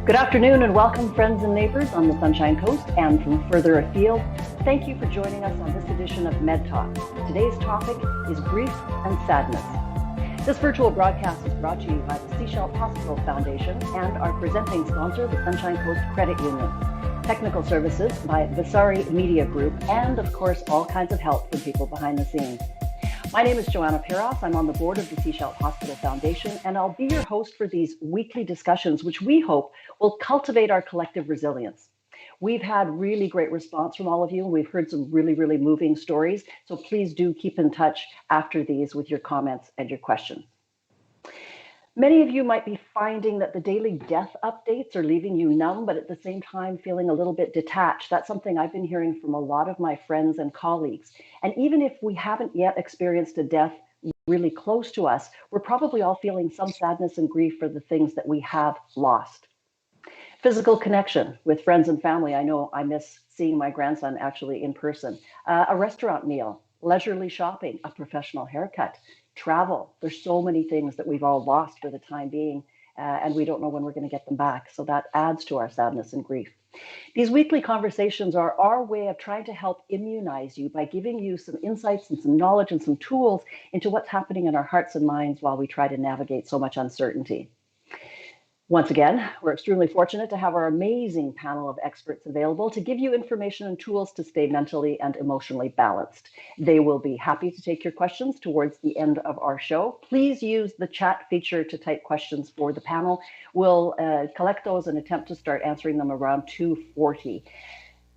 Good afternoon and welcome, friends and neighbors on the Sunshine Coast and from further afield. Thank you for joining us on this edition of MedTalks. Today's topic is grief and sadness. This virtual broadcast is brought to you by the Sechelt Hospital Foundation and our presenting sponsor, the Sunshine Coast Credit Union. Technical services by Vasari Media Group, and of course, all kinds of help from people behind the scenes. My name is Joanna Piros. I'm on the board of the Sechelt Hospital Foundation, and I'll be your host for these weekly discussions, which we hope will cultivate our collective resilience. We've had really great response from all of you, and we've heard some really moving stories. So please do keep in touch after these with your comments and your questions. Many of you might be finding that the daily death updates are leaving you numb, but at the same time feeling a little bit detached. That's something I've been hearing from a lot of my friends and colleagues. And even if we haven't yet experienced a death really close to us, we're probably all feeling some sadness and grief for the things that we have lost. Physical connection with friends and family. I know I miss seeing my grandson actually in person. A restaurant meal, leisurely shopping, a professional haircut. Travel. There's so many things that we've all lost for the time being, and we don't know when we're going to get them back. So that adds to our sadness and grief. These weekly conversations are our way of trying to help immunize you by giving you some insights and some knowledge and some tools into what's happening in our hearts and minds while we try to navigate so much uncertainty. Once again, we're extremely fortunate to have our amazing panel of experts available to give you information and tools to stay mentally and emotionally balanced. They will be happy to take your questions towards the end of our show. Please use the chat feature to type questions for the panel. We'll collect those and attempt to start answering them around 2:40.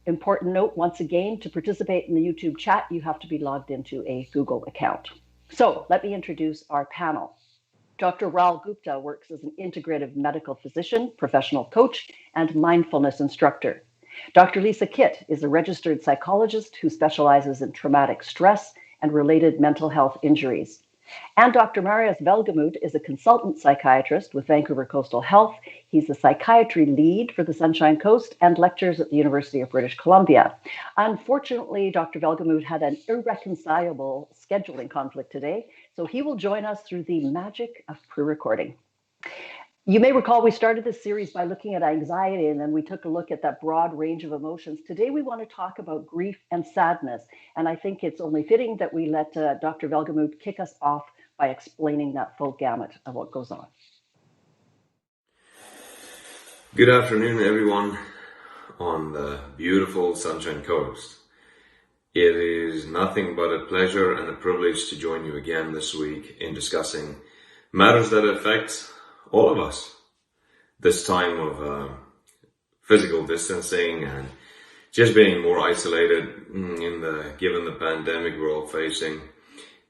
Important note, once again, to participate in the YouTube chat, you have to be logged into a Google account. So let me introduce our panel. Dr. Ral Gupta works as an integrative medical physician, professional coach, and mindfulness instructor. Dr. Lisa Kitt is a registered psychologist who specializes in traumatic stress and related mental health injuries. And Dr. Marius Velgemuth is a consultant psychiatrist with Vancouver Coastal Health. He's the psychiatry lead for the Sunshine Coast and lectures at the University of British Columbia. Unfortunately, Dr. Velgemuth had an irreconcilable scheduling conflict today, so he will join us through the magic of pre-recording. You may recall we started this series by looking at anxiety, and then we took a look at that broad range of emotions. Today, we want to talk about grief and sadness, and I think it's only fitting that we let Dr. Velgemuth kick us off by explaining that full gamut of what goes on. Good afternoon, everyone on the beautiful Sunshine Coast. It is nothing but a pleasure and a privilege to join you again this week in discussing matters that affect all of us. This time of physical distancing and just being more isolated given the pandemic we're all facing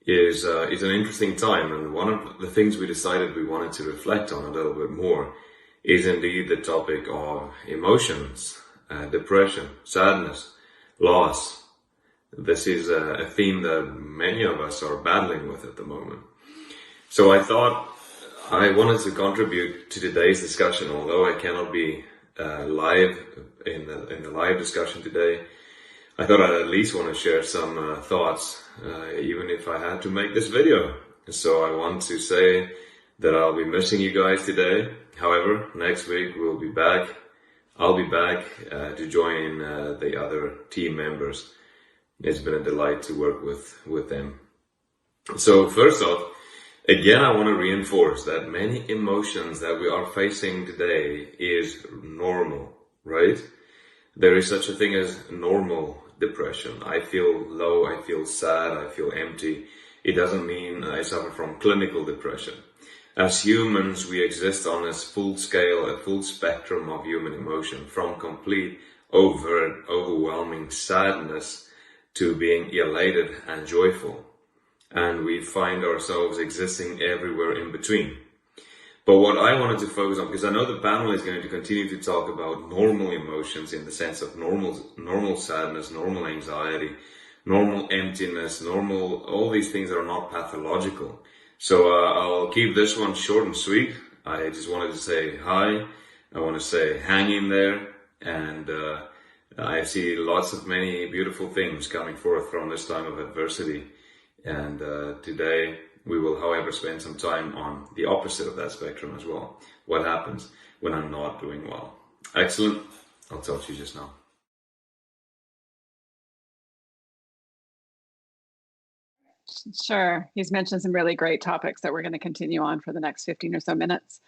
is an interesting time. And one of the things we decided we wanted to reflect on a little bit more is indeed the topic of emotions, depression, sadness, loss. This is a theme that many of us are battling with at the moment. So I thought I wanted to contribute to today's discussion, although I cannot be live in the live discussion today. I thought I'd at least want to share some thoughts, even if I had to make this video. So I want to say that I'll be missing you guys today. However, next week we'll be back. I'll be back to join the other team members. It's been a delight to work with them. So first off, again, I want to reinforce that many emotions that we are facing today is normal, right? There is such a thing as normal depression. I feel low, I feel sad, I feel empty. It doesn't mean I suffer from clinical depression. As humans, we exist on a full scale, a full spectrum of human emotion, from complete, overt, overwhelming sadness to being elated and joyful. And we find ourselves existing everywhere in between. But what I wanted to focus on, because I know the panel is going to continue to talk about normal emotions in the sense of normal sadness, normal anxiety, normal emptiness, all these things that are not pathological. So I'll keep this one short and sweet. I just wanted to say hi. I want to say hang in there, and I see many beautiful things coming forth from this time of adversity. And today We will, however, spend some time on the opposite of that spectrum as well. What happens when I'm not doing well? Excellent. I'll talk to you just now. Sure. He's mentioned some really great topics that we're going to continue on for the next 15 or so minutes.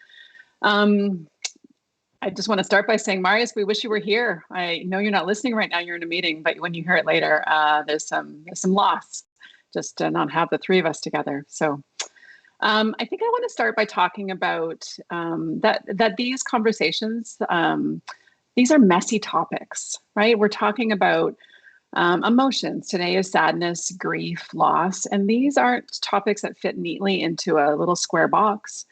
I just want to start by saying, Marius, we wish you were here. I know you're not listening right now, you're in a meeting, but when you hear it later, there's some loss just to not have the three of us together. So I think I want to start by talking about that these conversations, these are messy topics, right? We're talking about emotions. Today is sadness, grief, loss, and these aren't topics that fit neatly into a little square box.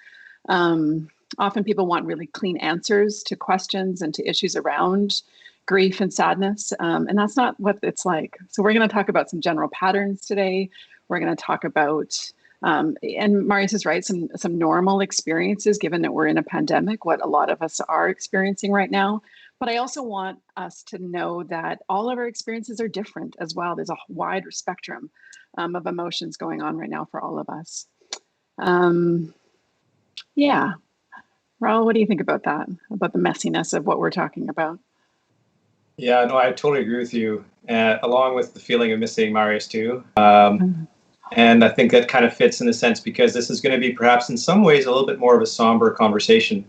Often people want really clean answers to questions and to issues around grief and sadness, and that's not what it's like. So we're going to talk about some general patterns today. We're going to talk about, and Marius is right, some normal experiences, given that we're in a pandemic, what a lot of us are experiencing right now. But I also want us to know that all of our experiences are different as well. There's a wide spectrum of emotions going on right now for all of us. Yeah. Raul, what do you think about that? About the messiness of what we're talking about? Yeah, no, I totally agree with you, along with the feeling of missing Marius too. And I think that kind of fits in a sense because this is going to be perhaps in some ways a little bit more of a somber conversation.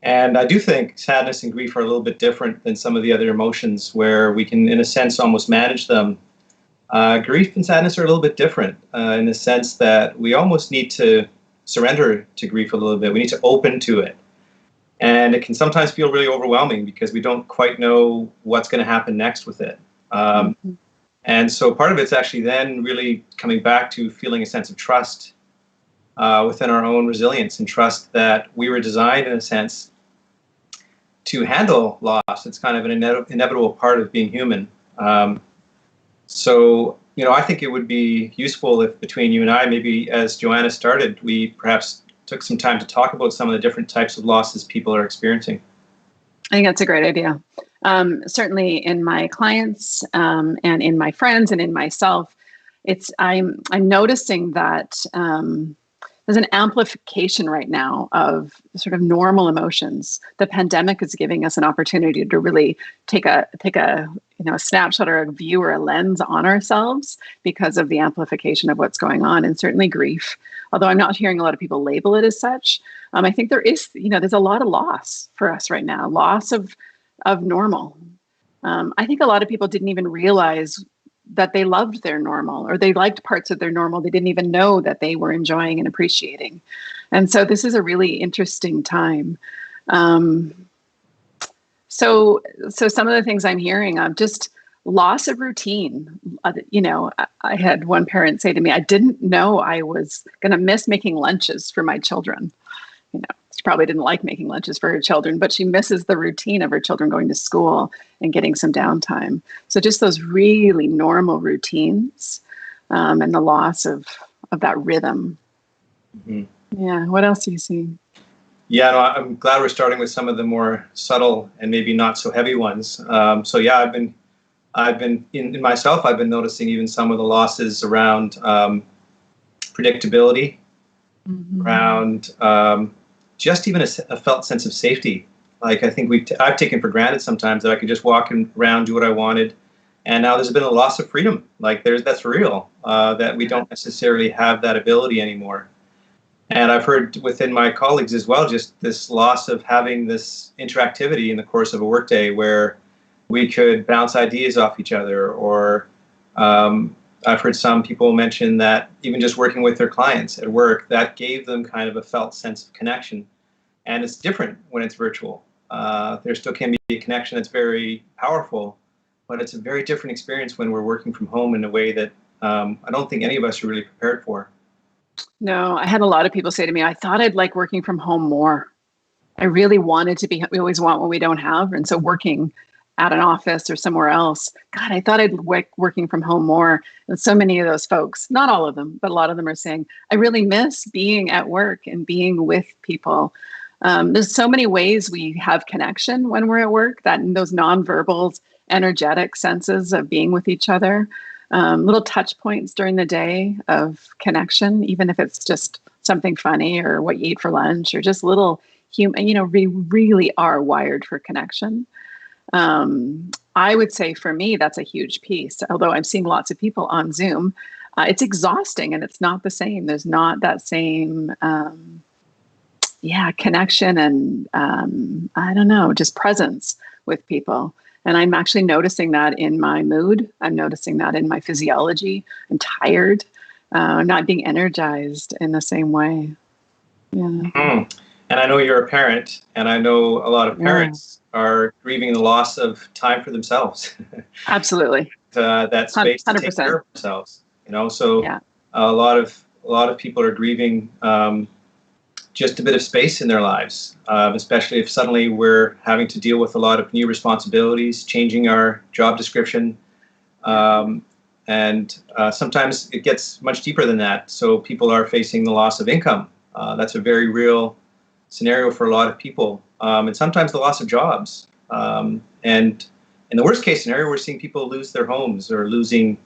And I do think sadness and grief are a little bit different than some of the other emotions where we can, in a sense, almost manage them. Grief and sadness are a little bit different in the sense that we almost need to surrender to grief a little bit. We need to open to it. And it can sometimes feel really overwhelming because we don't quite know what's going to happen next with it. And so part of it's actually then really coming back to feeling a sense of trust within our own resilience and trust that we were designed, in a sense, to handle loss. It's kind of an inevitable part of being human. So, I think it would be useful if between you and I, maybe as Joanna started, we perhaps took some time to talk about some of the different types of losses people are experiencing. I think that's a great idea. Certainly in my clients and in my friends and in myself, I'm noticing that there's an amplification right now of sort of normal emotions. The pandemic is giving us an opportunity to really take a snapshot or a view or a lens on ourselves because of the amplification of what's going on, and certainly grief. Although I'm not hearing a lot of people label it as such, I think there is, there's a lot of loss for us right now, loss of normal. I think a lot of people didn't even realize that they loved their normal, or they liked parts of their normal they didn't even know that they were enjoying and appreciating. And so this is a really interesting time. So some of the things I'm hearing of just loss of routine. I had one parent say to me, I didn't know I was going to miss making lunches for my children. She probably didn't like making lunches for her children, but she misses the routine of her children going to school and getting some downtime. So just those really normal routines and the loss of that rhythm. Yeah. What else do you see? Yeah, no, I'm glad we're starting with some of the more subtle and maybe not so heavy ones. So yeah, I've been in myself, I've been noticing even some of the losses around predictability, around just even a felt sense of safety. Like I think I've taken for granted sometimes that I could just walk around, do what I wanted. And now there's been a loss of freedom. Like that's real, that we don't necessarily have that ability anymore. And I've heard within my colleagues as well, just this loss of having this interactivity in the course of a workday where we could bounce ideas off each other, or I've heard some people mention that even just working with their clients at work, that gave them kind of a felt sense of connection. And it's different when it's virtual. There still can be a connection that's very powerful, but it's a very different experience when we're working from home in a way that I don't think any of us are really prepared for. No, I had a lot of people say to me, I thought I'd like working from home more. I really wanted to be, we always want what we don't have. And so working at an office or somewhere else, God, I thought I'd like working from home more. And so many of those folks, not all of them, but a lot of them are saying, I really miss being at work and being with people. There's so many ways we have connection when we're at work, that those nonverbal, energetic senses of being with each other. little touch points during the day of connection, even if it's just something funny or what you eat for lunch or just little human, we really are wired for connection. I would say for me, that's a huge piece. Although I'm seeing lots of people on Zoom, it's exhausting and it's not the same. There's not that same, connection and I don't know, just presence with people. And I'm actually noticing that in my mood. I'm noticing that in my physiology. I'm tired. I'm not being energized in the same way. Yeah. Mm. And I know you're a parent, and I know a lot of parents are grieving the loss of time for themselves. Absolutely. That space to 100%. take care of themselves. So a lot of people are grieving just a bit of space in their lives, especially if suddenly we're having to deal with a lot of new responsibilities, changing our job description. And sometimes it gets much deeper than that. So people are facing the loss of income. That's a very real scenario for a lot of people. And sometimes the loss of jobs. And in the worst case scenario, we're seeing people lose their homes or losing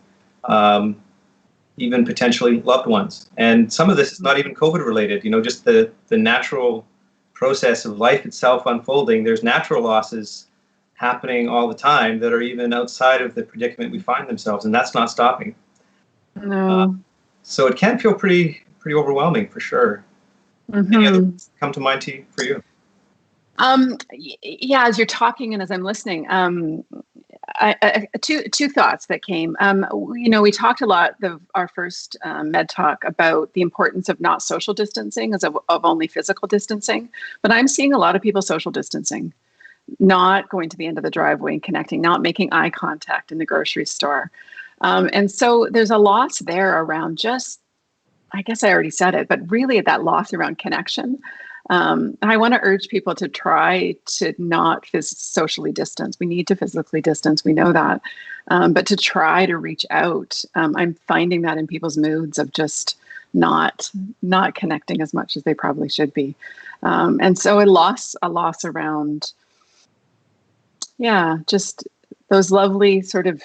even potentially loved ones. And some of this is not even COVID related, just the natural process of life itself unfolding. There's natural losses happening all the time that are even outside of the predicament we find themselves, and that's not stopping. No. So it can feel pretty overwhelming for sure. Mm-hmm. Any others come to mind for you? As you're talking and as I'm listening, two thoughts that came. We talked a lot our first med talk about the importance of not social distancing as of only physical distancing, but I'm seeing a lot of people social distancing, not going to the end of the driveway and connecting, not making eye contact in the grocery store. And so there's a loss there around I guess I already said it, but really that loss around connection. I want to urge people to try to not socially distance. We need to physically distance. We know that. But to try to reach out. I'm finding that in people's moods of just not connecting as much as they probably should be. And so a loss around, just those lovely sort of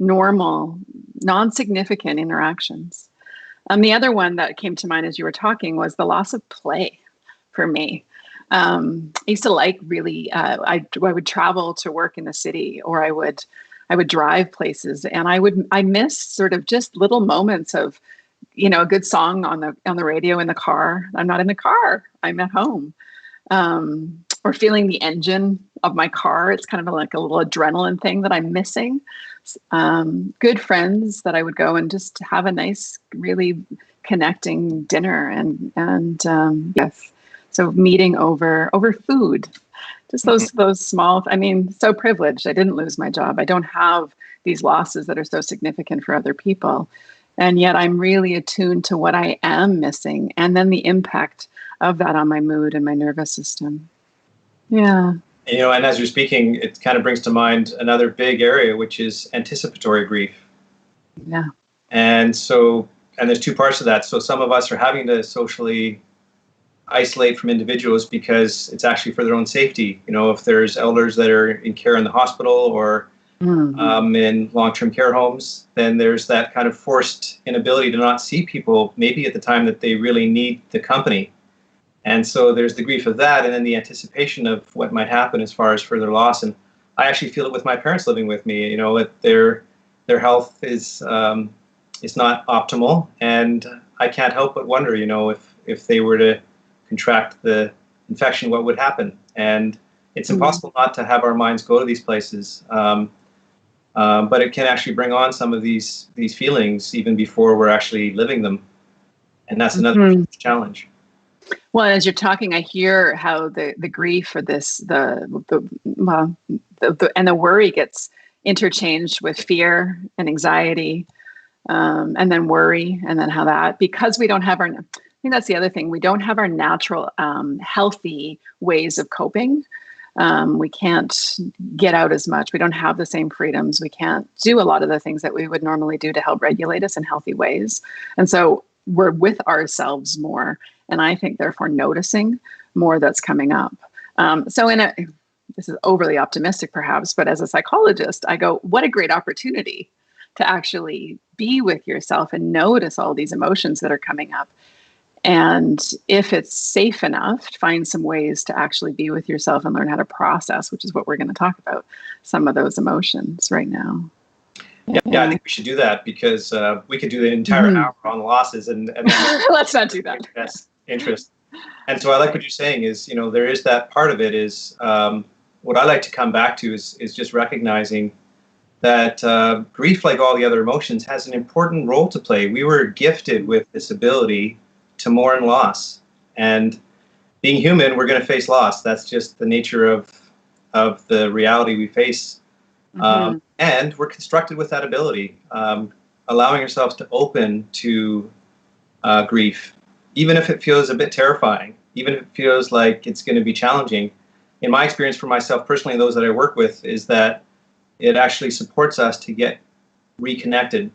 normal, non-significant interactions. The other one that came to mind as you were talking was the loss of play for me. I used to really, I would travel to work in the city, or I would drive places, and I miss sort of just little moments of, a good song on the radio in the car. I'm not in the car, I'm at home. Or feeling the engine of my car. It's kind of like a little adrenaline thing that I'm missing. Good friends that I would go and just have a nice, really connecting dinner and yes. So meeting over food, just those small, so privileged. I didn't lose my job. I don't have these losses that are so significant for other people. And yet I'm really attuned to what I am missing and then the impact of that on my mood and my nervous system. Yeah. And as you're speaking, it kind of brings to mind another big area, which is anticipatory grief. Yeah. And there's two parts to that. So some of us are having to socially isolate from individuals because it's actually for their own safety. If there's elders that are in care in the hospital or in long-term care homes, then there's that kind of forced inability to not see people maybe at the time that they really need the company. And so there's the grief of that, and then the anticipation of what might happen as far as further loss. And I actually feel it with my parents living with me. That their health is not optimal, and I can't help but wonder, if they were to contract the infection, what would happen? And it's impossible not to have our minds go to these places, but it can actually bring on some of these feelings even before we're actually living them, and that's another challenge. Well, as you're talking, I hear how the grief for this, and the worry gets interchanged with fear and anxiety, and then worry, and then how that, because we don't have I think that's the other thing. We don't have our natural, healthy ways of coping. We can't get out as much. We don't have the same freedoms. We can't do a lot of the things that we would normally do to help regulate us in healthy ways. And so we're with ourselves more. And I think therefore noticing more that's coming up. So this is overly optimistic perhaps, but as a psychologist, I go, what a great opportunity to actually be with yourself and notice all these emotions that are coming up. And if it's safe enough, find some ways to actually be with yourself and learn how to process, which is what we're going to talk about, some of those emotions right now. Yeah, I think we should do that, because we could do an entire hour on losses and then let's not do that. That's interest. And so I like what you're saying is, there is that part of it is what I like to come back to is just recognizing that grief, like all the other emotions, has an important role to play. We were gifted with this ability to mourn loss, and being human, we're going to face loss. That's just the nature of the reality we face. And we're constructed with that ability, allowing ourselves to open to grief, even if it feels a bit terrifying, even if it feels like it's going to be challenging. In my experience for myself personally, and those that I work with, is that it actually supports us to get reconnected.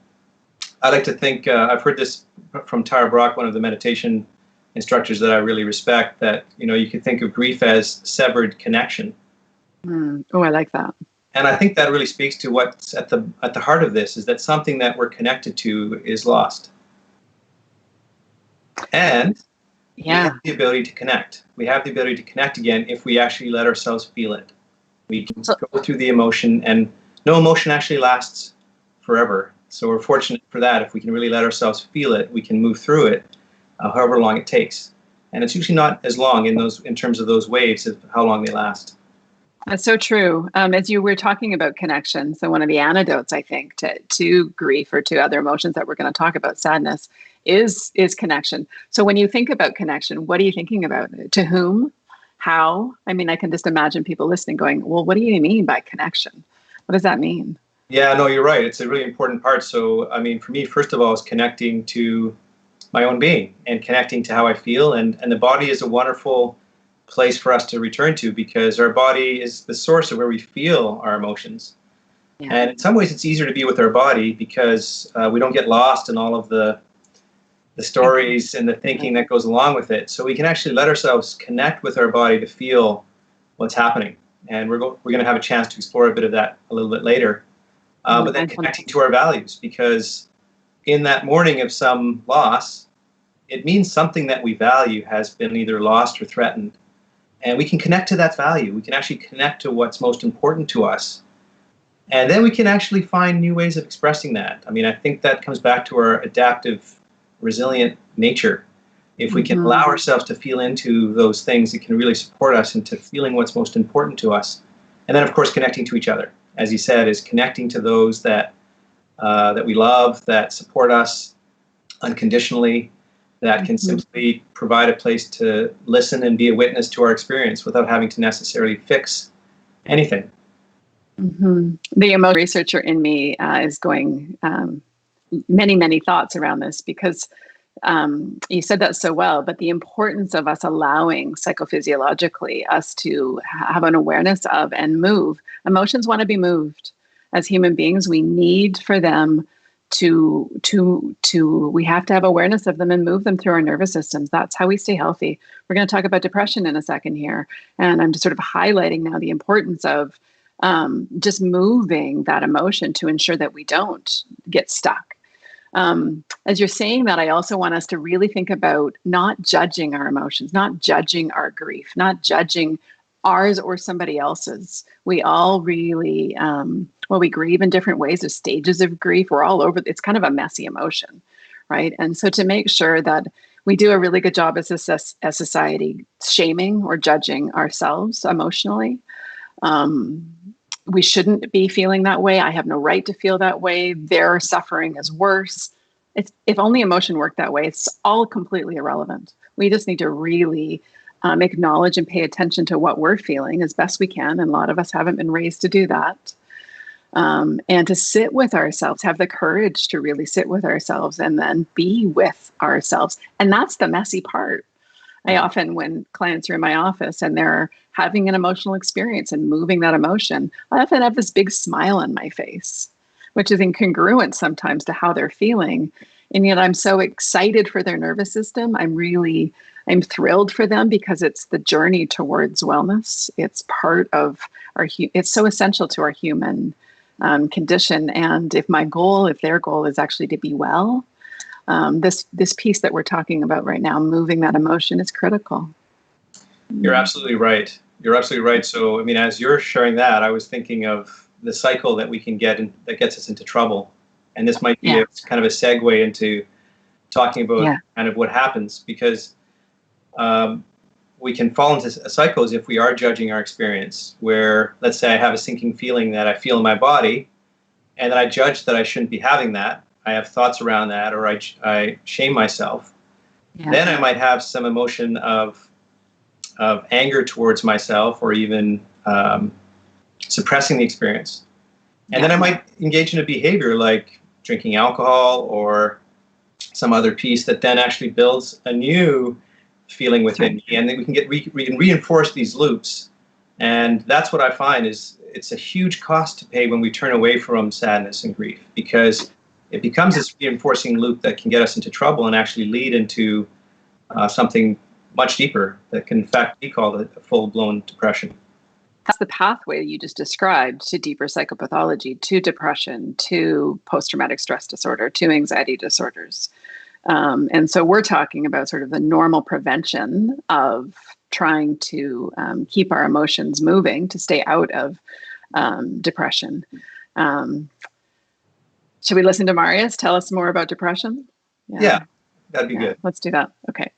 I like to think, I've heard this from Tara Brach, one of the meditation instructors that I really respect, that, you could think of grief as severed connection. Oh, I like that. And I think that really speaks to what's at the heart of this, is that something that we're connected to is lost. And we have the ability to connect. We have the ability to connect again if we actually let ourselves feel it. We can go through the emotion, and no emotion actually lasts forever. So we're fortunate for that. If we can really let ourselves feel it, we can move through it, however long it takes. And it's usually not as long in terms of those waves of how long they last. That's so true. As you were talking about connection, so one of the antidotes, I think, to grief or to other emotions that we're going to talk about, sadness, is connection. So when you think about connection, what are you thinking about? To whom? How? I mean, I can just imagine people listening going, well, what do you mean by connection? What does that mean? Yeah, no, you're right. It's a really important part. So, I mean, for me, first of all, is connecting to my own being and connecting to how I feel. And the body is a wonderful place for us to return to, because our body is the source of where we feel our emotions. Yeah. And in some ways, it's easier to be with our body because we don't get lost in all of the stories and the thinking that goes along with it. So we can actually let ourselves connect with our body to feel what's happening. And we're going to have a chance to explore a bit of that a little bit later. But then connecting to our values, because in that mourning of some loss, it means something that we value has been either lost or threatened. And we can connect to that value. We can actually connect to what's most important to us. And then we can actually find new ways of expressing that. I mean, I think that comes back to our adaptive, resilient nature. If we can allow ourselves to feel into those things, it can really support us into feeling what's most important to us. And then, of course, connecting to each other. As you said, is connecting to those that we love, that support us unconditionally, that can simply provide a place to listen and be a witness to our experience without having to necessarily fix anything. The emotional researcher in me is going many, many thoughts around this, because you said that so well, but the importance of us allowing psychophysiologically us to have an awareness of and move. Emotions want to be moved. As human beings, we need for them we have to have awareness of them and move them through our nervous systems. That's how we stay healthy. We're going to talk about depression in a second here. And I'm just sort of highlighting now the importance of just moving that emotion to ensure that we don't get stuck. As you're saying that, I also want us to really think about not judging our emotions, not judging our grief, not judging ours or somebody else's. We all really, we grieve in different ways. There's stages of grief. We're all over. It's kind of a messy emotion, right? And so to make sure that we do a really good job as a society shaming or judging ourselves emotionally, we shouldn't be feeling that way. I have no right to feel that way. Their suffering is worse. If only emotion worked that way, it's all completely irrelevant. We just need to really acknowledge and pay attention to what we're feeling as best we can. And a lot of us haven't been raised to do that. And to sit with ourselves, have the courage to really sit with ourselves and then be with ourselves. And that's the messy part. I often, when clients are in my office and they're having an emotional experience and moving that emotion, I often have this big smile on my face, which is incongruent sometimes to how they're feeling. And yet I'm so excited for their nervous system. I'm thrilled for them because it's the journey towards wellness. It's part of it's so essential to our human condition. And if their goal is actually to be well, this piece that we're talking about right now, moving that emotion, is critical. You're absolutely right. You're absolutely right. So, I mean, as you're sharing that, I was thinking of the cycle that we can get in, that gets us into trouble. And this might be a kind of a segue into talking about kind of what happens, because we can fall into cycles if we are judging our experience, where, let's say I have a sinking feeling that I feel in my body, and then I judge that I shouldn't be having that. I have thoughts around that, or I shame myself. Then I might have some emotion of anger towards myself, or even suppressing the experience. And then I might engage in a behavior like drinking alcohol or some other piece that then actually builds a new feeling within me. And then we can reinforce these loops. And that's what I find is it's a huge cost to pay when we turn away from sadness and grief, because it becomes this reinforcing loop that can get us into trouble and actually lead into something much deeper that can in fact be called a full-blown depression. That's the pathway you just described to deeper psychopathology, to depression, to post-traumatic stress disorder, to anxiety disorders. And so we're talking about sort of the normal prevention of trying to keep our emotions moving to stay out of depression. Should we listen to Marius tell us more about depression? Yeah, that'd be good. Let's do that. Okay.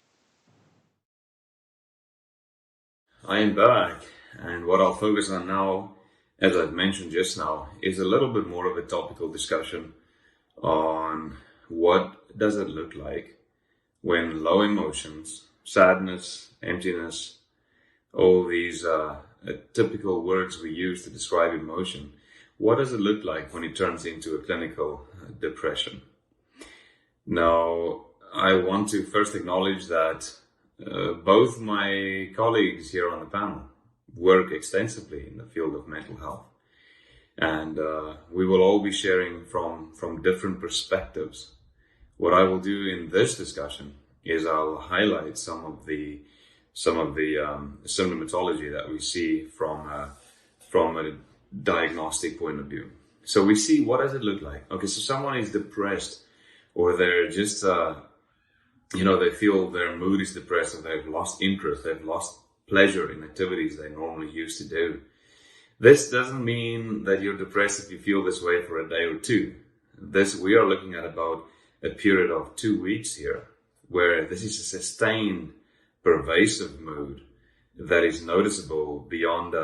I am back, and what I'll focus on now, as I've mentioned just now, is a little bit more of a topical discussion on what does it look like when low emotions, sadness, emptiness, all these typical words we use to describe emotion, what does it look like when it turns into a clinical depression? Now, I want to first acknowledge that both my colleagues here on the panel work extensively in the field of mental health. And we will all be sharing from different perspectives. What I will do in this discussion is I'll highlight some of the symptomatology that we see from a diagnostic point of view. So we see, what does it look like? Okay, so someone is depressed, or they're just they feel their mood is depressed, or they've lost interest, they've lost pleasure in activities they normally used to do. This doesn't mean that you're depressed if you feel this way for a day or two. We are looking at about a period of 2 weeks here, where this is a sustained, pervasive mood that is noticeable beyond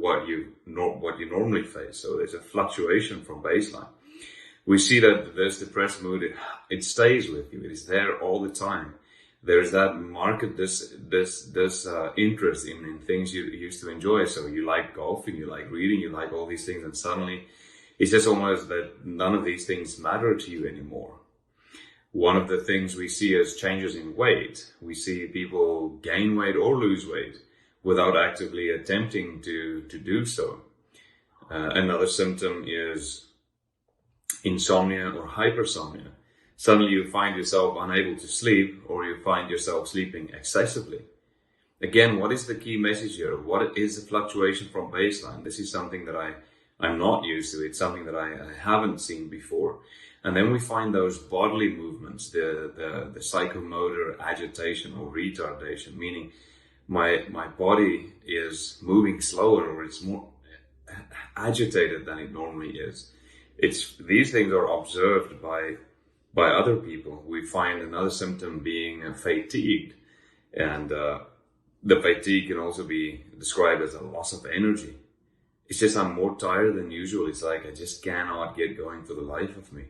what you normally face. So there's a fluctuation from baseline. We see that this depressed mood, it stays with you. It is there all the time. There's that marked interest in things you used to enjoy. So you like golfing, you like reading, you like all these things, and suddenly it's just almost that none of these things matter to you anymore. One of the things we see is changes in weight. We see people gain weight or lose weight without actively attempting to do so. Another symptom is insomnia or hypersomnia. Suddenly you find yourself unable to sleep, or you find yourself sleeping excessively. Again, what is the key message here? What is the fluctuation from baseline? This is something that I'm not used to. It's something that I haven't seen before. And then we find those bodily movements, the psychomotor agitation or retardation, meaning my body is moving slower, or it's more agitated than it normally is. These things are observed by other people. We find another symptom being fatigued, and the fatigue can also be described as a loss of energy. It's just I'm more tired than usual. It's like I just cannot get going for the life of me.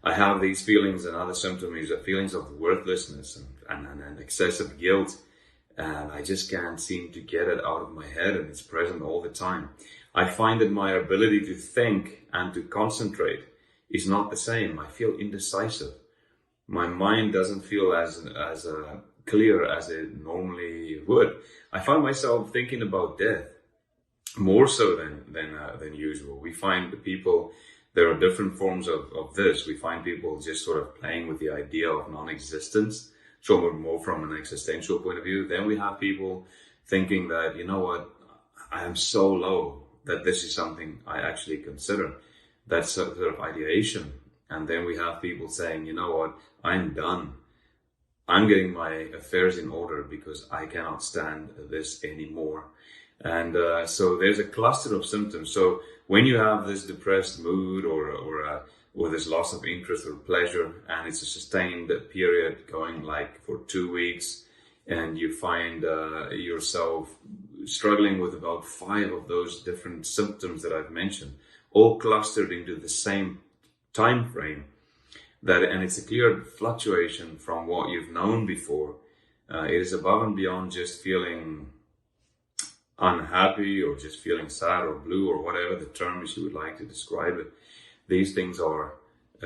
I have these feelings, and other symptoms are feelings of worthlessness and excessive guilt, and I just can't seem to get it out of my head, and it's present all the time. I find that my ability to think and to concentrate is not the same. I feel indecisive. My mind doesn't feel as clear as it normally would. I find myself thinking about death more so than usual. We find the people, there are different forms of this. We find people just sort of playing with the idea of non-existence, so more from an existential point of view. Then we have people thinking that, you know what, I am so low that this is something I actually consider. That's sort of ideation. And then we have people saying, you know what, I'm done. I'm getting my affairs in order because I cannot stand this anymore. And so there's a cluster of symptoms. So when you have this depressed mood or this loss of interest or pleasure, and it's a sustained period going like for 2 weeks, and you find yourself struggling with about 5 of those different symptoms that I've mentioned, all clustered into the same time frame, and it's a clear fluctuation from what you've known before. It is above and beyond just feeling unhappy or just feeling sad or blue or whatever the terms you would like to describe it. These things are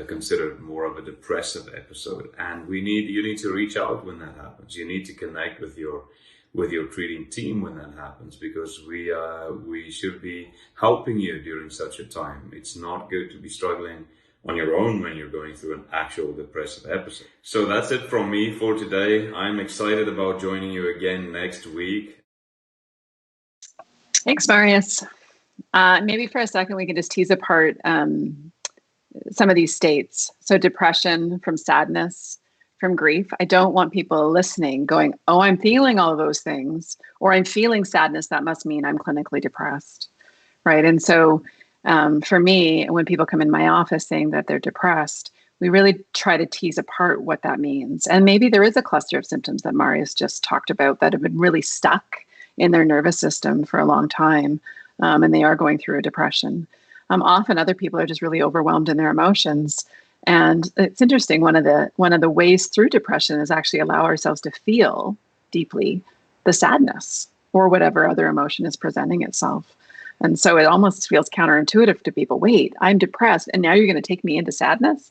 considered more of a depressive episode, and you need to reach out when that happens. You need to connect with your treating team when that happens, because we should be helping you during such a time. It's not good to be struggling on your own when you're going through an actual depressive episode. So that's it from me for today. I'm excited about joining you again next week. Thanks, Marius. Maybe for a second we can just tease apart some of these states. So depression from sadness, from grief. I don't want people listening going, oh, I'm feeling all of those things, or I'm feeling sadness. That must mean I'm clinically depressed, right? And so for me, when people come in my office saying that they're depressed, we really try to tease apart what that means. And maybe there is a cluster of symptoms that Marius just talked about that have been really stuck in their nervous system for a long time, and they are going through a depression. Often other people are just really overwhelmed in their emotions. And it's interesting, one of the ways through depression is actually allow ourselves to feel deeply the sadness or whatever other emotion is presenting itself. And so it almost feels counterintuitive to people. Wait, I'm depressed, and now you're going to take me into sadness?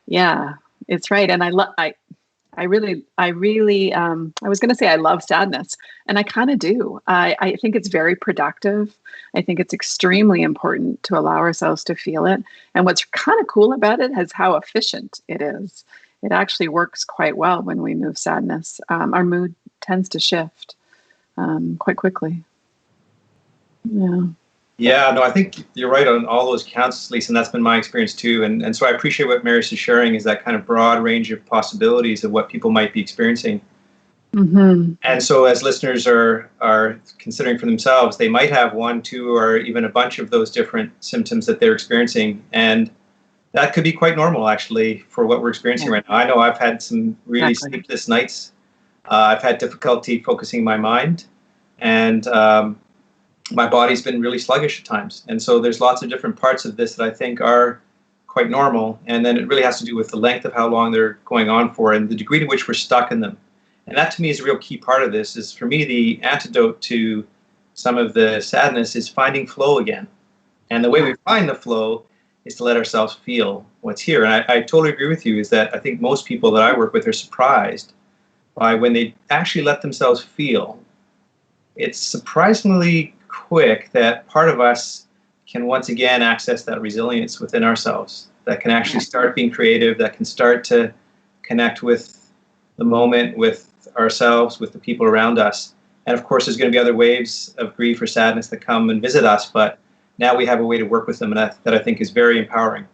Yeah, it's right. And I really, I was going to say I love sadness, and I kind of do. I think it's very productive. I think it's extremely important to allow ourselves to feel it. And what's kind of cool about it is how efficient it is. It actually works quite well when we move sadness. Our mood tends to shift quite quickly. Yeah. Yeah, no, I think you're right on all those counts, Lisa, and that's been my experience too. And so I appreciate what Marius is sharing, is that kind of broad range of possibilities of what people might be experiencing. Mm-hmm. And so as listeners are considering for themselves, they might have 1, 2, or even a bunch of those different symptoms that they're experiencing. And that could be quite normal, actually, for what we're experiencing right now. I know I've had some really sleepless nights. I've had difficulty focusing my mind, and my body's been really sluggish at times. And so there's lots of different parts of this that I think are quite normal. And then it really has to do with the length of how long they're going on for and the degree to which we're stuck in them. And that to me is a real key part of this. Is for me, the antidote to some of the sadness is finding flow again. And the way we find the flow is to let ourselves feel what's here. And I totally agree with you, is that I think most people that I work with are surprised by when they actually let themselves feel. It's surprisingly quick that part of us can once again access that resilience within ourselves, that can actually start being creative, that can start to connect with the moment, with ourselves, with the people around us. And of course, there's going to be other waves of grief or sadness that come and visit us, but now we have a way to work with them, and that I think is very empowering.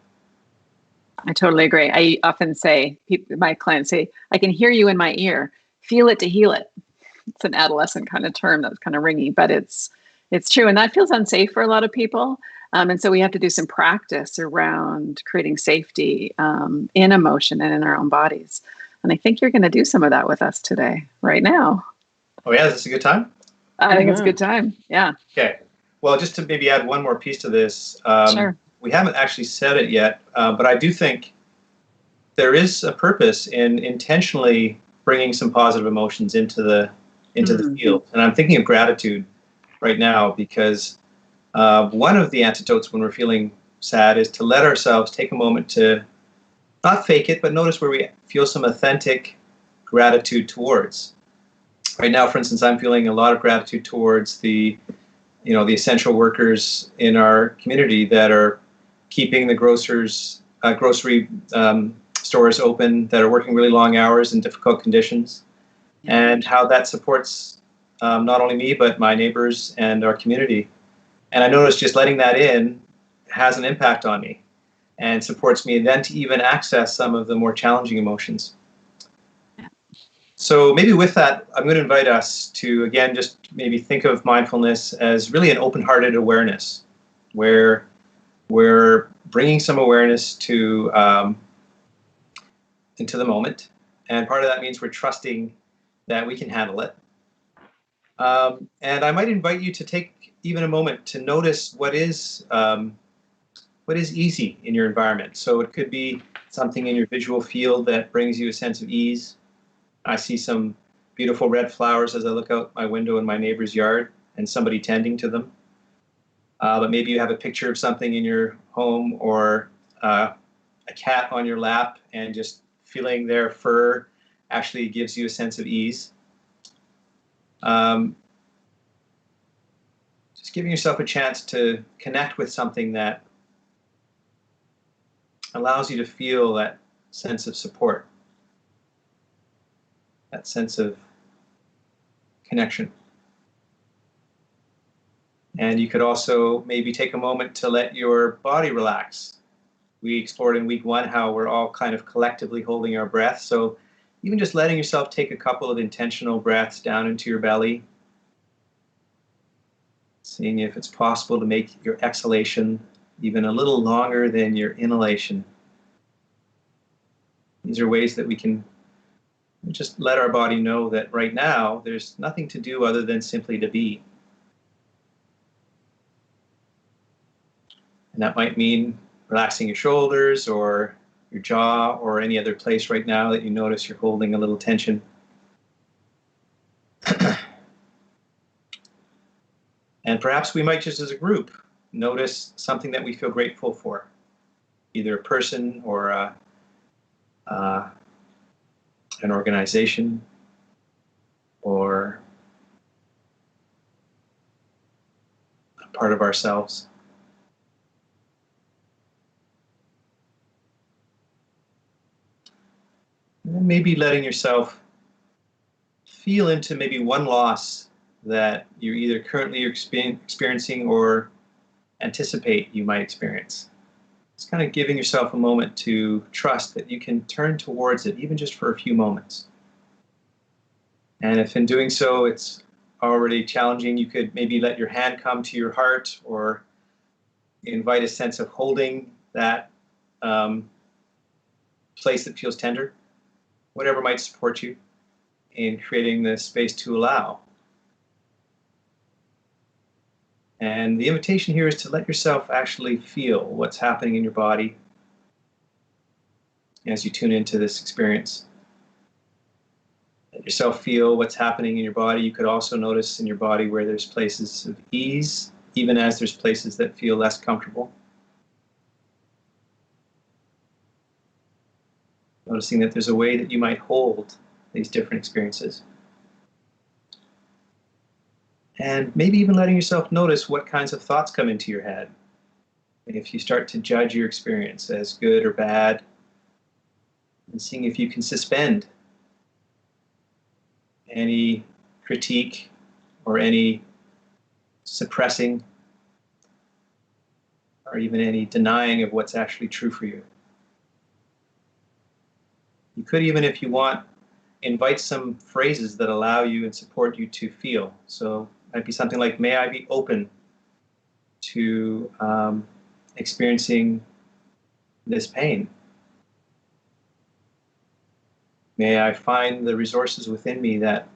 I totally agree. I often say, my clients say, I can hear you in my ear, feel it to heal it. It's an adolescent kind of term that's kind of ringy, but it's true. And that feels unsafe for a lot of people. And so we have to do some practice around creating safety in emotion and in our own bodies. And I think you're going to do some of that with us today, right now. Oh, yeah, is this a good time? I think it's a good time. Yeah. Okay. Well, just to maybe add one more piece to this. Sure. We haven't actually said it yet, but I do think there is a purpose in intentionally bringing some positive emotions into the field. And I'm thinking of gratitude right now, because one of the antidotes when we're feeling sad is to let ourselves take a moment to not fake it, but notice where we feel some authentic gratitude towards. Right now, for instance, I'm feeling a lot of gratitude towards the essential workers in our community that are keeping the grocery stores open, that are working really long hours in difficult conditions, and how that supports not only me, but my neighbors and our community. And I noticed just letting that in has an impact on me and supports me then to even access some of the more challenging emotions. So maybe with that, I'm going to invite us to, again, just maybe think of mindfulness as really an open-hearted awareness, where we're bringing some awareness to into the moment. And part of that means we're trusting that we can handle it. And I might invite you to take even a moment to notice what is easy in your environment. So it could be something in your visual field that brings you a sense of ease. I see some beautiful red flowers as I look out my window in my neighbor's yard and somebody tending to them. But maybe you have a picture of something in your home or a cat on your lap, and just feeling their fur actually gives you a sense of ease. Just giving yourself a chance to connect with something that allows you to feel that sense of support, that sense of connection. And you could also maybe take a moment to let your body relax. We explored in week 1 how we're all kind of collectively holding our breath. So even just letting yourself take a couple of intentional breaths down into your belly, seeing if it's possible to make your exhalation even a little longer than your inhalation. These are ways that we can just let our body know that right now there's nothing to do other than simply to be. And that might mean relaxing your shoulders or your jaw or any other place right now that you notice you're holding a little tension. And perhaps we might just as a group notice something that we feel grateful for, either a person or an organization or a part of ourselves. And then maybe letting yourself feel into maybe one loss that you're either currently experiencing or anticipate you might experience. It's kind of giving yourself a moment to trust that you can turn towards it, even just for a few moments. And if in doing so it's already challenging, you could maybe let your hand come to your heart or invite a sense of holding that place that feels tender, whatever might support you in creating the space to allow. And the invitation here is to let yourself actually feel what's happening in your body as you tune into this experience. Let yourself feel what's happening in your body. You could also notice in your body where there's places of ease, even as there's places that feel less comfortable. Noticing that there's a way that you might hold these different experiences. And maybe even letting yourself notice what kinds of thoughts come into your head. And if you start to judge your experience as good or bad, and seeing if you can suspend any critique or any suppressing or even any denying of what's actually true for you. You could even, if you want, invite some phrases that allow you and support you to feel. So it might be something like, may I be open to experiencing this pain? May I find the resources within me that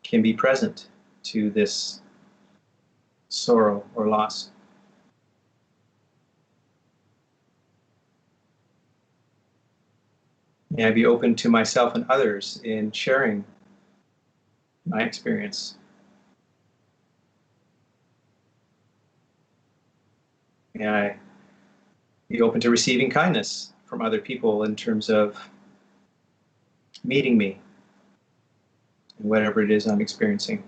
can be present to this sorrow or loss? May I be open to myself and others in sharing my experience? May I be open to receiving kindness from other people in terms of meeting me in whatever it is I'm experiencing?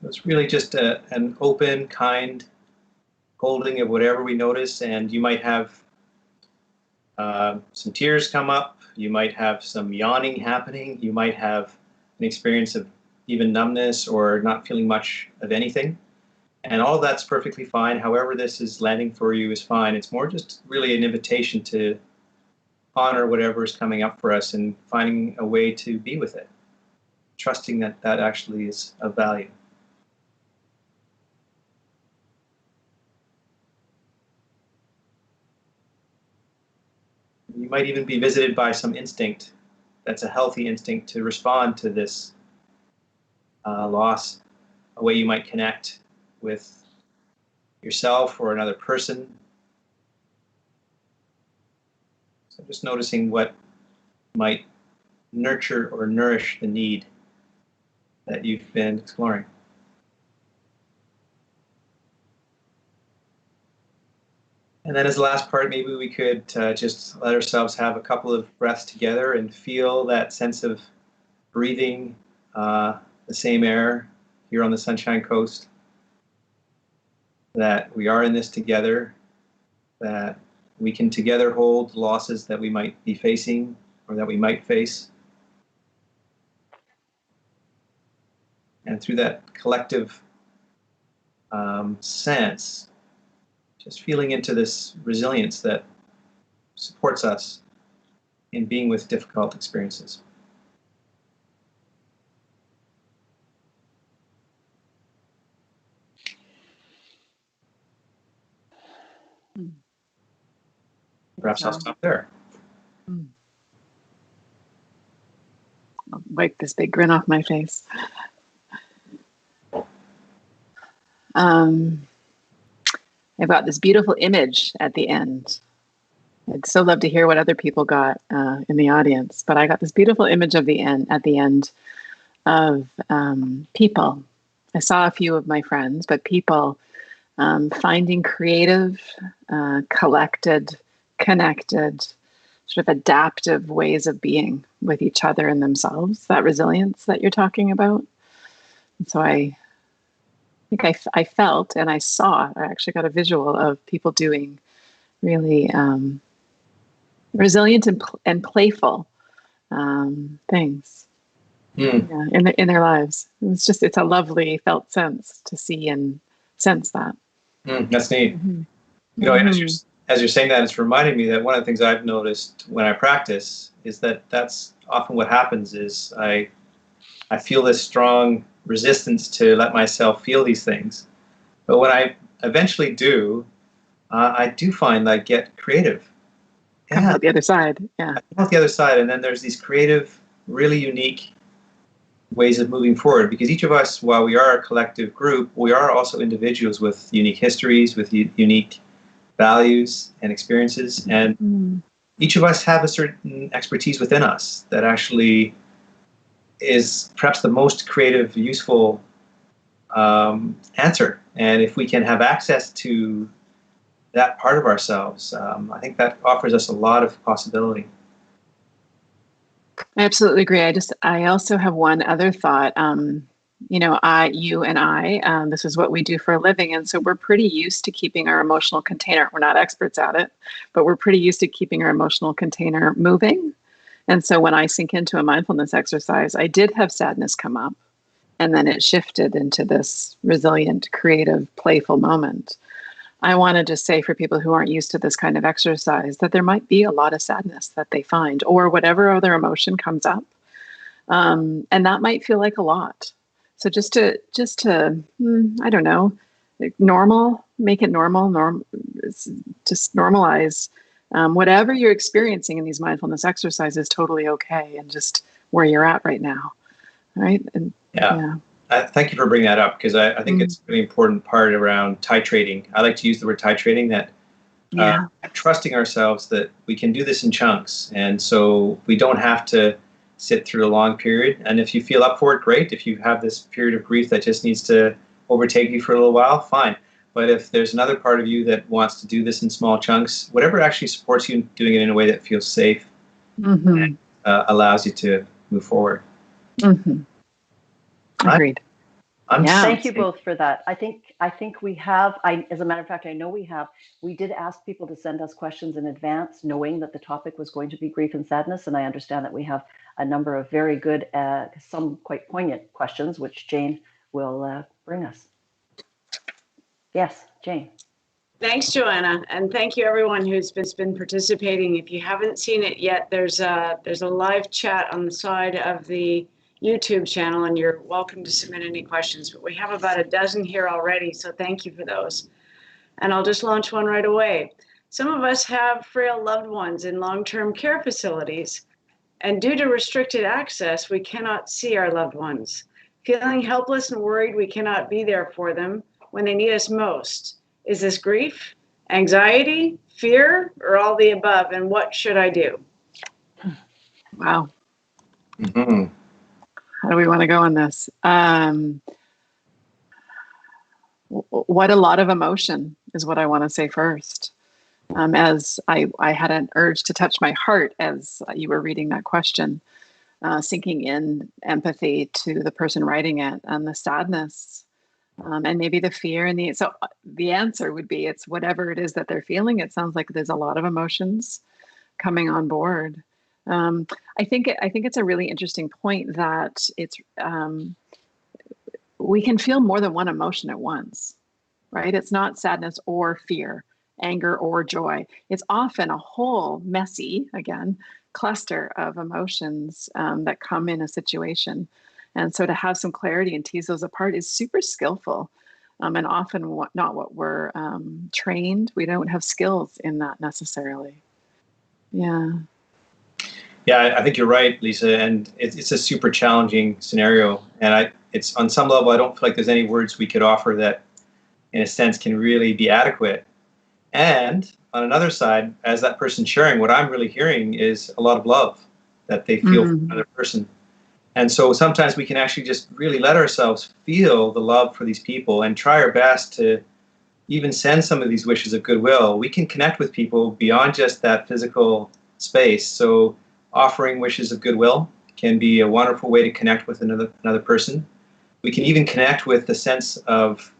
It's really just an open, kind holding of whatever we notice, and you might have some tears come up, you might have some yawning happening, you might have an experience of even numbness or not feeling much of anything. And all of that's perfectly fine. However this is landing for you is fine. It's more just really an invitation to honor whatever is coming up for us and finding a way to be with it, trusting that that actually is of value. You might even be visited by some instinct that's a healthy instinct to respond to this loss, a way you might connect with yourself or another person. So just noticing what might nurture or nourish the need that you've been exploring. And then as the last part, maybe we could just let ourselves have a couple of breaths together and feel that sense of breathing the same air here on the Sunshine Coast, that we are in this together, that we can together hold losses that we might be facing or that we might face. And through that collective sense, just feeling into this resilience that supports us in being with difficult experiences. Perhaps I'll stop there. I'll wipe this big grin off my face. I've got this beautiful image at the end. I'd so love to hear what other people got in the audience, but I got this beautiful image of the end at the end of people. I saw a few of my friends, but people finding creative, collected, connected, sort of adaptive ways of being with each other and themselves, that resilience that you're talking about. And so I think I felt and I saw, I actually got a visual of people doing really resilient and playful things in their lives. It's a lovely felt sense to see and sense that. That's neat. Mm-hmm. You know, as you're saying that, it's reminding me that one of the things I've noticed when I practice is that that's often what happens is I feel this strong resistance to let myself feel these things. But when I eventually do, I do find I get creative. Come out the other side. Yeah. I come out the other side, and then there's these creative, really unique ways of moving forward, because each of us, while we are a collective group, we are also individuals with unique histories, with unique values and experiences, and each of us have a certain expertise within us that actually is perhaps the most creative, useful answer. And if we can have access to that part of ourselves, I think that offers us a lot of possibility. I absolutely agree. I also have one other thought. You and I, this is what we do for a living. And so we're pretty used to keeping our emotional container. We're not experts at it, but we're pretty used to keeping our emotional container moving. And so when I sink into a mindfulness exercise, I did have sadness come up, and then it shifted into this resilient, creative, playful moment. I want to just say for people who aren't used to this kind of exercise that there might be a lot of sadness that they find, or whatever other emotion comes up. And that might feel like a lot. So just to I don't know, make it normal, just normalize whatever you're experiencing in these mindfulness exercises is totally okay, and just where you're at right now. Right. And yeah. Thank you for bringing that up, because I think it's a really important part around titrating. I like to use the word titrating, that trusting ourselves that we can do this in chunks. And so we don't have to sit through a long period. And if you feel up for it, great. If you have this period of grief that just needs to overtake you for a little while, fine. But if there's another part of you that wants to do this in small chunks, whatever actually supports you doing it in a way that feels safe and allows you to move forward. Agreed. Thank you both for that. I think we have, as a matter of fact, I know we did ask people to send us questions in advance, knowing that the topic was going to be grief and sadness. And I understand that we have a number of very good, some quite poignant questions, which Jane will bring us. Yes, Jane. Thanks, Joanna, and thank you everyone who's been participating. If you haven't seen it yet, there's a live chat on the side of the YouTube channel, and you're welcome to submit any questions. But we have about a dozen here already, so thank you for those. And I'll just launch one right away. Some of us have frail loved ones in long-term care facilities, and due to restricted access, we cannot see our loved ones. Feeling helpless and worried we cannot be there for them when they need us most. Is this grief, anxiety, fear, or all the above? And what should I do? Wow. Mm-hmm. How do we want to go on this? What a lot of emotion is what I want to say first. As I had an urge to touch my heart as you were reading that question, sinking in empathy to the person writing it and the sadness. And maybe the fear and so the answer would be it's whatever it is that they're feeling. It sounds like there's a lot of emotions coming on board. I think it's a really interesting point that it's we can feel more than one emotion at once, right? It's not sadness or fear, anger or joy. It's often a whole messy, again, cluster of emotions that come in a situation. And so to have some clarity and tease those apart is super skillful, and often not what we're trained. We don't have skills in that necessarily. Yeah. Yeah, I think you're right, Lisa, and it's a super challenging scenario. And it's on some level, I don't feel like there's any words we could offer that, in a sense, can really be adequate. And on another side, as that person sharing, what I'm really hearing is a lot of love that they feel for another person. And so sometimes we can actually just really let ourselves feel the love for these people and try our best to even send some of these wishes of goodwill. We can connect with people beyond just that physical space. So offering wishes of goodwill can be a wonderful way to connect with another person. We can even connect with the sense of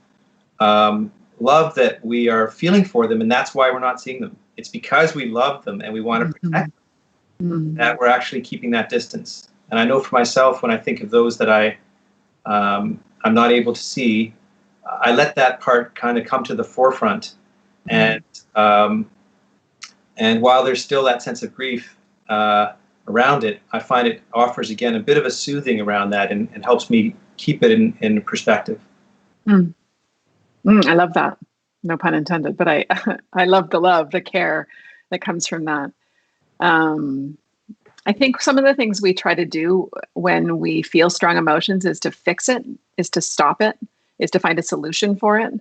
love that we are feeling for them, and that's why we're not seeing them. It's because we love them and we want to protect them that we're actually keeping that distance. And I know for myself, when I think of those that I'm not able to see, I let that part kind of come to the forefront. And while there's still that sense of grief around it, I find it offers, again, a bit of a soothing around that and helps me keep it in perspective. I love that. No pun intended, but I love the care that comes from that. I think some of the things we try to do when we feel strong emotions is to fix it, is to stop it, is to find a solution for it.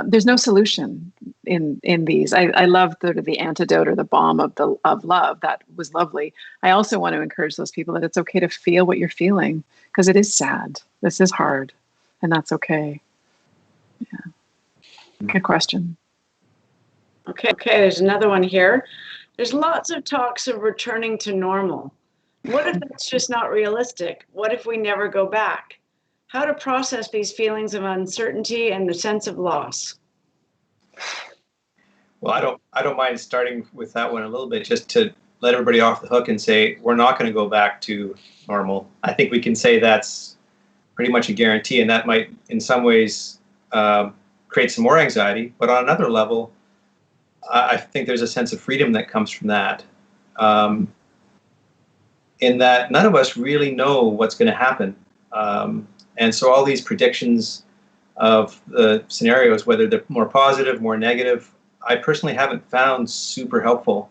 There's no solution in these. I love the antidote or the balm of love. That was lovely. I also want to encourage those people that it's okay to feel what you're feeling, because it is sad. This is hard, and that's okay. Yeah. Good question. Okay, there's another one here. There's lots of talks of returning to normal. What if that's just not realistic? What if we never go back? How to process these feelings of uncertainty and the sense of loss? Well, I don't mind starting with that one a little bit, just to let everybody off the hook and say we're not going to go back to normal. I think we can say that's pretty much a guarantee, and that might, in some ways, create some more anxiety. But on another level, I think there's a sense of freedom that comes from that. In that none of us really know what's going to happen. And so all these predictions of the scenarios, whether they're more positive, more negative, I personally haven't found super helpful.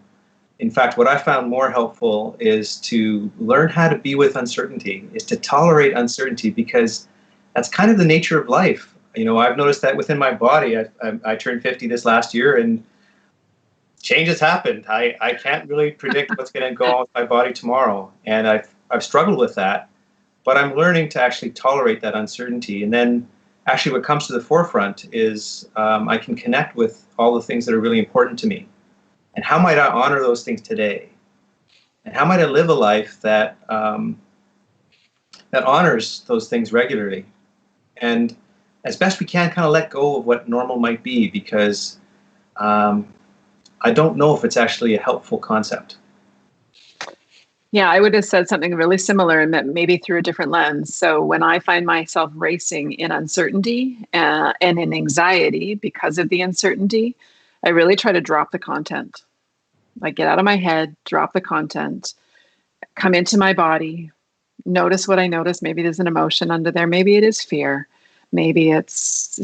In fact, what I found more helpful is to learn how to be with uncertainty, is to tolerate uncertainty, because that's kind of the nature of life. You know, I've noticed that within my body. I turned 50 this last year, and change has happened. I can't really predict what's going to go on with my body tomorrow, and I've struggled with that. But I'm learning to actually tolerate that uncertainty. And then actually what comes to the forefront is I can connect with all the things that are really important to me. And how might I honor those things today? And how might I live a life that that honors those things regularly? And as best we can, kind of let go of what normal might be, because I don't know if it's actually a helpful concept. Yeah, I would have said something really similar and maybe through a different lens. So when I find myself racing in uncertainty and in anxiety because of the uncertainty, I really try to drop the content. Like get out of my head, drop the content, come into my body, notice what I notice. Maybe there's an emotion under there. Maybe it is fear. Maybe it's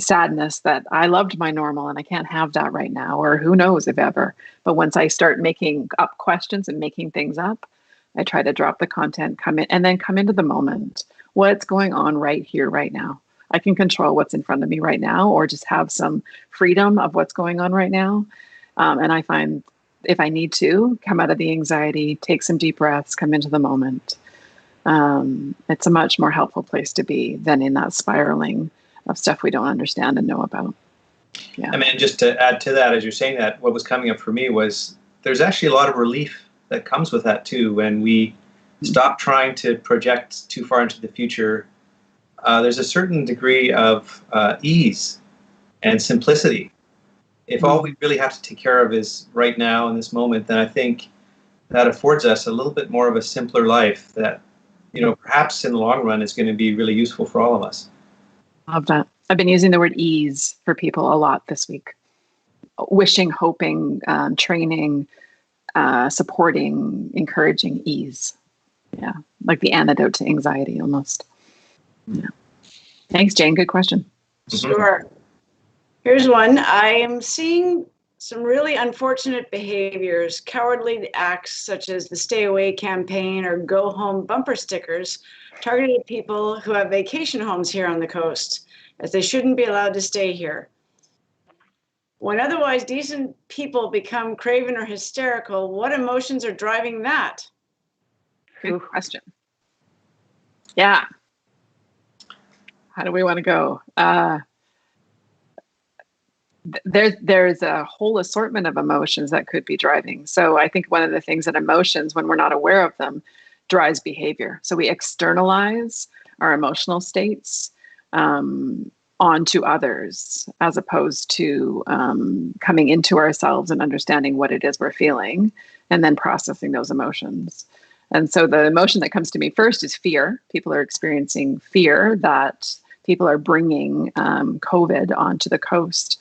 sadness that I loved my normal and I can't have that right now, or who knows if ever. But once I start making up questions and making things up, I try to drop the content, come in, and then come into the moment. What's going on right here, right now? I can control what's in front of me right now, or just have some freedom of what's going on right now. And I find if I need to, come out of the anxiety, take some deep breaths, come into the moment. It's a much more helpful place to be than in that spiraling of stuff we don't understand and know about. Yeah. I mean, just to add to that, as you're saying that, what was coming up for me was there's actually a lot of relief that comes with that too. When we stop trying to project too far into the future, there's a certain degree of ease and simplicity. If all we really have to take care of is right now in this moment, then I think that affords us a little bit more of a simpler life that, perhaps in the long run is going to be really useful for all of us. Love that. I've been using the word ease for people a lot this week. Wishing, hoping, training, supporting, encouraging ease. Yeah. Like the antidote to anxiety almost. Yeah. Thanks, Jane. Good question. Sure. Here's one. I am seeing some really unfortunate behaviors, cowardly acts such as the stay away campaign or go home bumper stickers targeted at people who have vacation homes here on the coast, as they shouldn't be allowed to stay here. When otherwise decent people become craven or hysterical, what emotions are driving that? Good question. Yeah. How do we want to go? There's a whole assortment of emotions that could be driving. So I think one of the things that emotions, when we're not aware of them, drives behavior. So we externalize our emotional states onto others, as opposed to coming into ourselves and understanding what it is we're feeling and then processing those emotions. And so the emotion that comes to me first is fear. People are experiencing fear that people are bringing COVID onto the coast.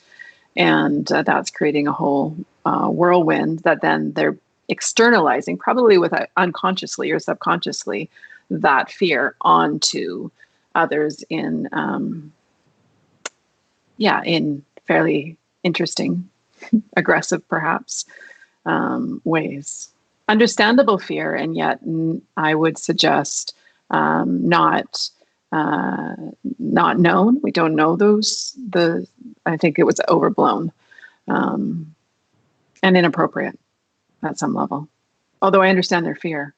And that's creating a whole whirlwind that then they're externalizing, probably unconsciously or subconsciously, that fear onto others in fairly interesting, aggressive, perhaps, ways. Understandable fear, and yet I would suggest not known. We don't know I think it was overblown and inappropriate at some level. Although I understand their fear.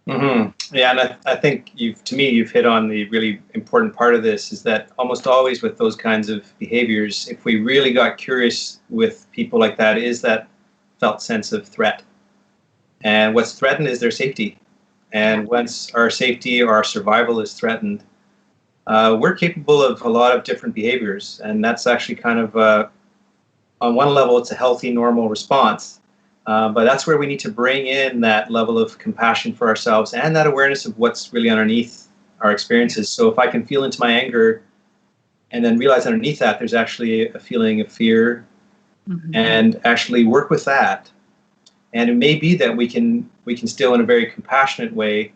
Mm-hmm. Yeah, and I think you've hit on the really important part of this, is that almost always with those kinds of behaviors, if we really got curious with people like that, is that felt sense of threat. And what's threatened is their safety. And once our safety or our survival is threatened, we're capable of a lot of different behaviors. And that's actually kind of, on one level, it's a healthy, normal response. But that's where we need to bring in that level of compassion for ourselves and that awareness of what's really underneath our experiences. So if I can feel into my anger and then realize underneath that there's actually a feeling of fear, and actually work with that. And it may be that we can still, in a very compassionate way,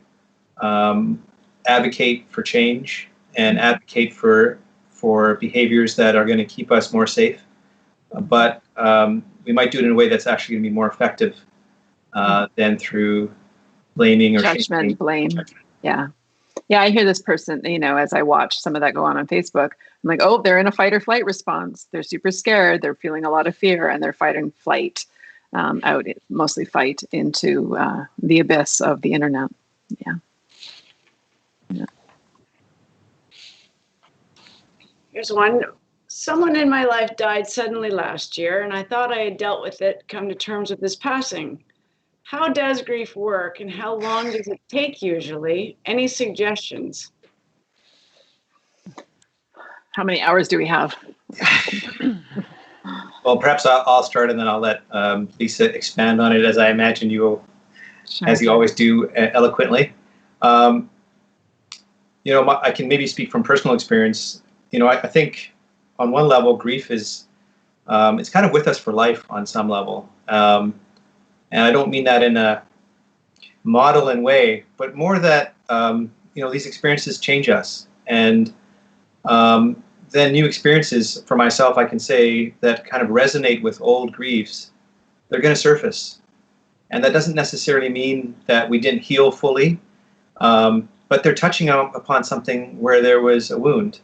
advocate for change and advocate for behaviors that are going to keep us more safe. But we might do it in a way that's actually going to be more effective than through blaming or judgment, shaming. blame. Yeah. Yeah, I hear this person, as I watch some of that go on Facebook, I'm like, oh, they're in a fight or flight response. They're super scared. They're feeling a lot of fear and they're fighting flight out, mostly fight into the abyss of the internet. Yeah. Here's one. Someone in my life died suddenly last year, and I thought I had dealt with it, come to terms with this passing. How does grief work, and how long does it take usually? Any suggestions? How many hours do we have? Well, perhaps I'll start and then I'll let Lisa expand on it, as I imagine you will as you always do eloquently. I can maybe speak from personal experience. I think on one level, grief is, it's kind of with us for life on some level. And I don't mean that in a maudlin way, but more that, these experiences change us. And then new experiences for myself, I can say, that kind of resonate with old griefs, they're going to surface. And that doesn't necessarily mean that we didn't heal fully, but they're touching upon something where there was a wound.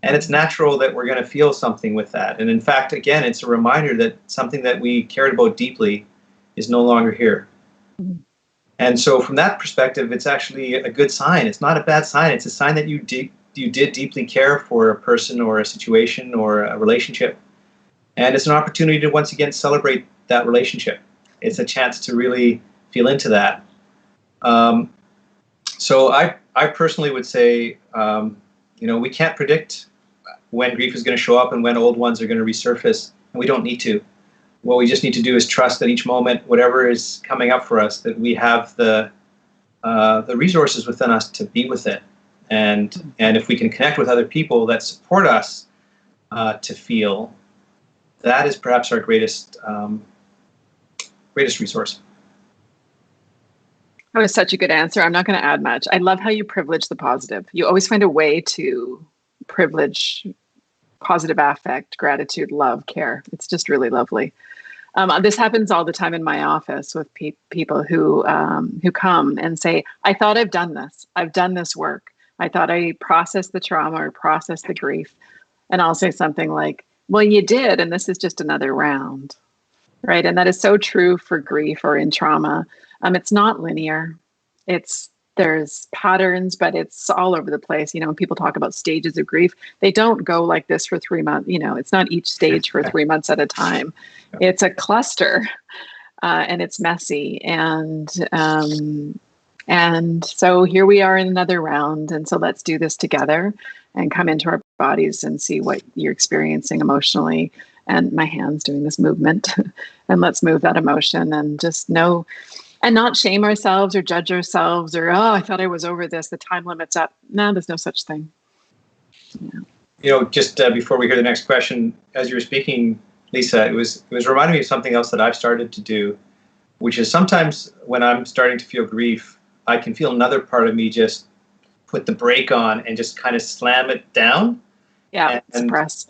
And it's natural that we're going to feel something with that. And in fact, again, it's a reminder that something that we cared about deeply is no longer here. Mm-hmm. And so from that perspective, it's actually a good sign. It's not a bad sign. It's a sign that you did deeply care for a person or a situation or a relationship. And it's an opportunity to once again celebrate that relationship. It's a chance to really feel into that. So I personally would say, we can't predict when grief is going to show up and when old ones are going to resurface, and we don't need to. What we just need to do is trust that each moment, whatever is coming up for us, that we have the resources within us to be with it. And if we can connect with other people that support us to feel, that is perhaps our greatest resource. That was such a good answer. I'm not going to add much. I love how you privilege the positive. You always find a way to privilege positive affect, gratitude, love, care. It's just really lovely. This happens all the time in my office with people who come and say, I thought I've done this. I've done this work. I thought I processed the trauma or processed the grief. And I'll say something like, well, you did, and this is just another round. Right. And that is so true for grief or in trauma. It's not linear. There's patterns, but it's all over the place. When people talk about stages of grief, they don't go like this for 3 months. It's not each stage for 3 months at a time. It's a cluster, and it's messy. And so here we are in another round. And so let's do this together and come into our bodies and see what you're experiencing emotionally. And my hand's doing this movement. And let's move that emotion and just know and not shame ourselves or judge ourselves or, oh, I thought I was over this. The time limit's up. No, there's no such thing. Yeah. Just before we hear the next question, as you were speaking, Lisa, it was reminding me of something else that I've started to do, which is sometimes when I'm starting to feel grief, I can feel another part of me just put the brake on and just kind of slam it down. Yeah, suppress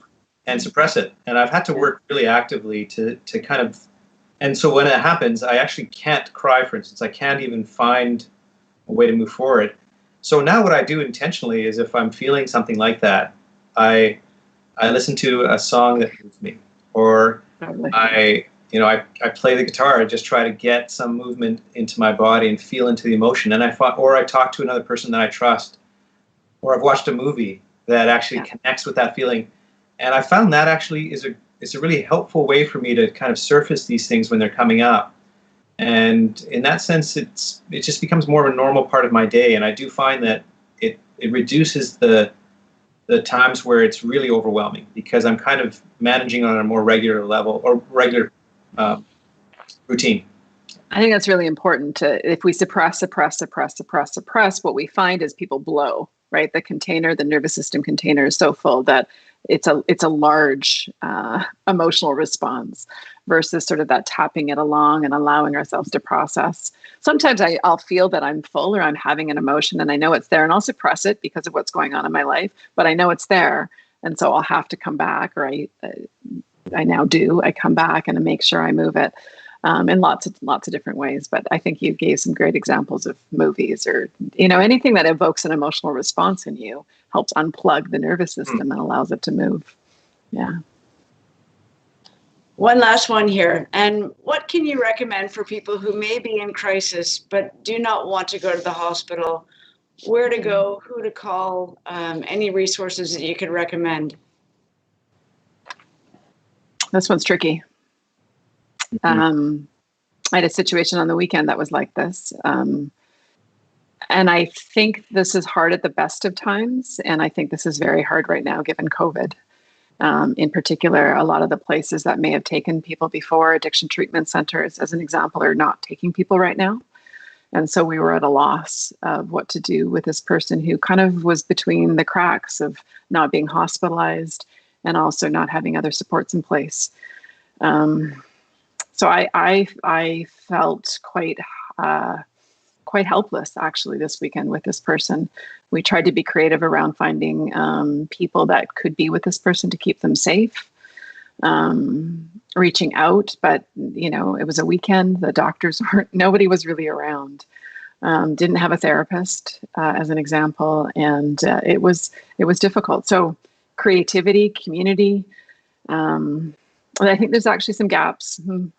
it. And I've had to work really actively to kind of, and so when it happens, I actually can't cry, for instance. I can't even find a way to move forward. So now what I do intentionally is if I'm feeling something like that, I listen to a song that moves me, or I play the guitar and just try to get some movement into my body and feel into the emotion. And I talk to another person that I trust, or I've watched a movie that actually connects with that feeling. And I found that actually is a really helpful way for me to kind of surface these things when they're coming up. And in that sense, it just becomes more of a normal part of my day. And I do find that it reduces the times where it's really overwhelming, because I'm kind of managing on a more regular level or regular routine. I think that's really important. If we suppress, what we find is people blow, right? The nervous system container is so full that it's a large emotional response versus sort of that tapping it along and allowing ourselves to process. Sometimes I'll feel that I'm full or I'm having an emotion and I know it's there, and I'll suppress it because of what's going on in my life, but I know it's there. And so I'll have to come back, or I now do. I come back and I make sure I move it in lots of different ways. But I think you gave some great examples of movies or, anything that evokes an emotional response in you helps unplug the nervous system and allows it to move. Yeah. One last one here. And what can you recommend for people who may be in crisis but do not want to go to the hospital? Where to go, who to call, any resources that you could recommend? This one's tricky. I had a situation on the weekend that was like this. And I think this is hard at the best of times. And I think this is very hard right now, given COVID. In particular, a lot of the places that may have taken people before, addiction treatment centers, as an example, are not taking people right now. And so we were at a loss of what to do with this person who kind of was between the cracks of not being hospitalized and also not having other supports in place. So I felt quite helpless actually this weekend with this person. We tried to be creative around finding people that could be with this person to keep them safe, reaching out, but it was a weekend. The doctors nobody was really around. Didn't have a therapist, as an example, and it was difficult. So creativity, community. And I think there's actually some gaps. Don't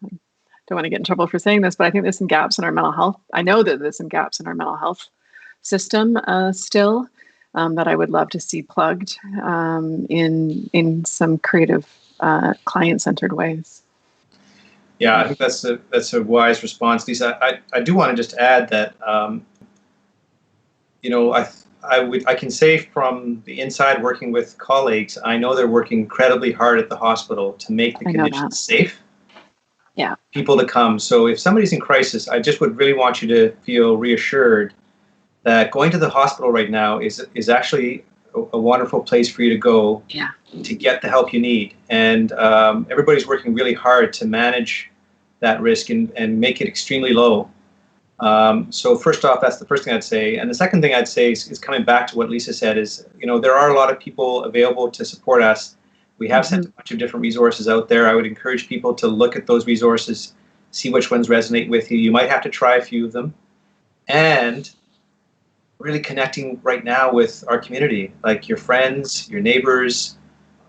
want to get in trouble for saying this, but I think there's some gaps in our mental health. I know that there's some gaps in our mental health system still that I would love to see plugged in some creative, client-centered ways. Yeah, I think that's a wise response, Lisa. I do want to just add that I can say from the inside, working with colleagues, I know they're working incredibly hard at the hospital to make the conditions safe. Yeah. People to come. So if somebody's in crisis, I just would really want you to feel reassured that going to the hospital right now is actually a wonderful place for you to go to get the help you need. And everybody's working really hard to manage that risk and make it extremely low. So first off, that's the first thing I'd say. And the second thing I'd say is coming back to what Lisa said is, there are a lot of people available to support us. We have sent a bunch of different resources out there. I would encourage people to look at those resources, see which ones resonate with you. You might have to try a few of them. And really connecting right now with our community, like your friends, your neighbors,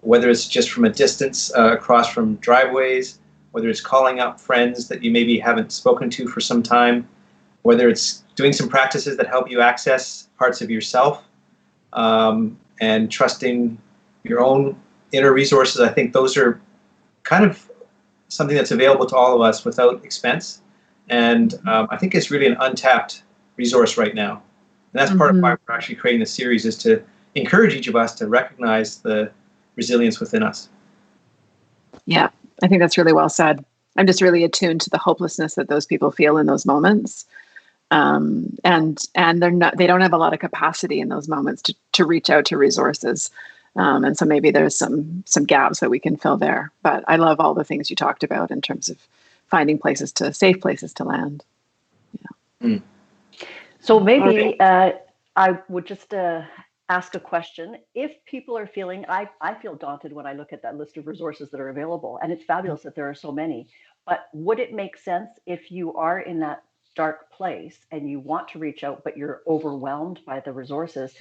whether it's just from a distance across from driveways, whether it's calling up friends that you maybe haven't spoken to for some time, whether it's doing some practices that help you access parts of yourself, and trusting your own inner resources. I think those are kind of something that's available to all of us without expense. And I think it's really an untapped resource right now. And that's part of why we're actually creating this series, is to encourage each of us to recognize the resilience within us. Yeah, I think that's really well said. I'm just really attuned to the hopelessness that those people feel in those moments. And they don't have a lot of capacity in those moments to reach out to resources. And so maybe there's some gaps that we can fill there. But I love all the things you talked about in terms of finding safe places to land. Yeah. So maybe I would just ask a question. If people are feeling, I feel daunted when I look at that list of resources that are available, and it's fabulous that there are so many, but would it make sense if you are in that dark place and you want to reach out, but you're overwhelmed by the resources,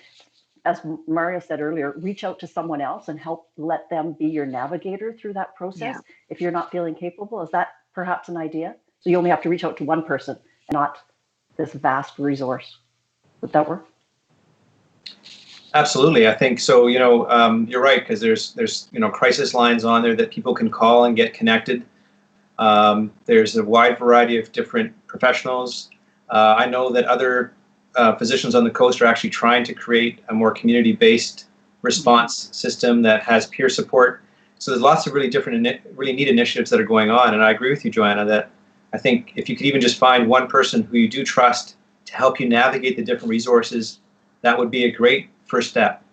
as Maria said earlier, reach out to someone else and let them be your navigator through that process if you're not feeling capable? Is that perhaps an idea? So you only have to reach out to one person and not this vast resource. Would that work? Absolutely. I think so. You're right, because there's crisis lines on there that people can call and get connected. There's a wide variety of different professionals. I know that other physicians on the coast are actually trying to create a more community-based response system that has peer support. So there's lots of really different, really neat initiatives that are going on. And I agree with you, Joanna, that I think if you could even just find one person who you do trust to help you navigate the different resources, that would be a great first step.